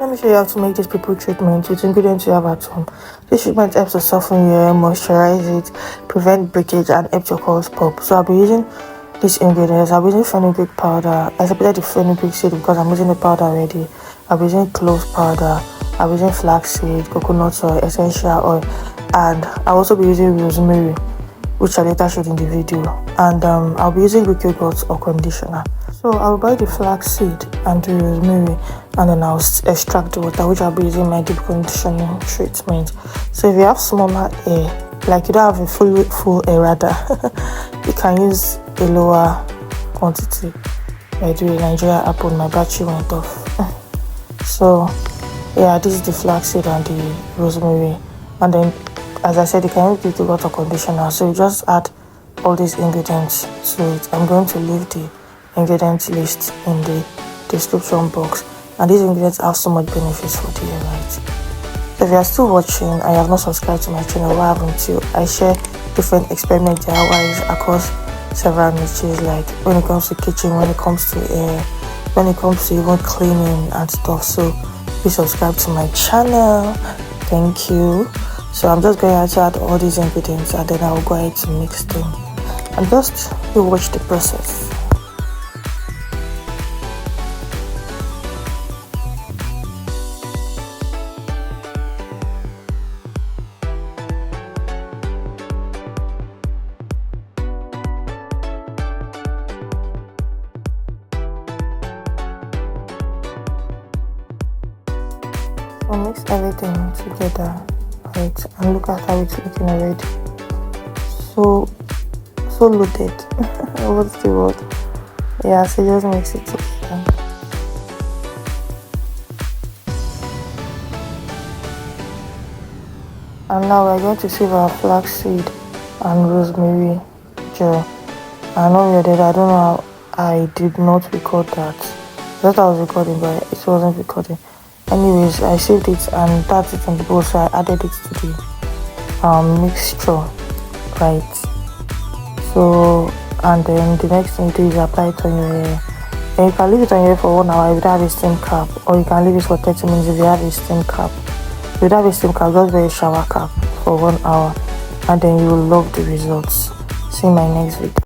Let me show you how to make this pimple treatment with ingredients you have at home. This treatment helps to soften your hair, moisturize it, prevent breakage, and help your curls pop. So I'll be using these ingredients. I'll be using fenugreek powder. I separated the fenugreek seed because I'm using the powder already. I'll be using cloves powder. I'll be using flaxseed, coconut oil, essential oil, and I'll also be using rosemary, which I later showed in the video. And I'll be using Greek yogurt or conditioner. So I'll buy the flaxseed and the rosemary, and then I'll extract the water, which I'll be using my deep conditioning treatment. So if you have smaller hair, like you don't have a full hair rather, you can use a lower quantity. I do in Nigeria happened, my battery went off. So yeah, this is the flaxseed and the rosemary, and then as I said, you can use the yogurt or conditioner. So you just add all these ingredients to it. I'm going to leave the ingredient list in the description box, and these ingredients have so much benefits for the hair, right? So if you are still watching and you have not subscribed to my channel, why haven't you? I share different experiment DIYs across several niches, like when it comes to kitchen, when it comes to hair, when it comes to even cleaning and stuff. So please subscribe to my channel. Thank you. So I'm just going to add all these ingredients, and then I'll go ahead to mix them, and just you watch the process. So mix everything together, right? And look at how it's looking already. So loaded. What's the word? Yeah, so just mix it together. And now we're going to save our flaxseed and rosemary gel. I know you're dead. I don't know how I did not record that. I thought I was recording, but it wasn't recording. Anyways, I saved it, and that's it in the bowl, so I added it to the mixture, right? So, and then the next thing you do is apply it on your hair. And you can leave it on your hair for 1 hour if you don't have a steam cap, or you can leave it for 30 minutes if you have a steam cap. If you don't have a steam cap, just wear a shower cap for 1 hour, and then you will love the results. See you in my next video.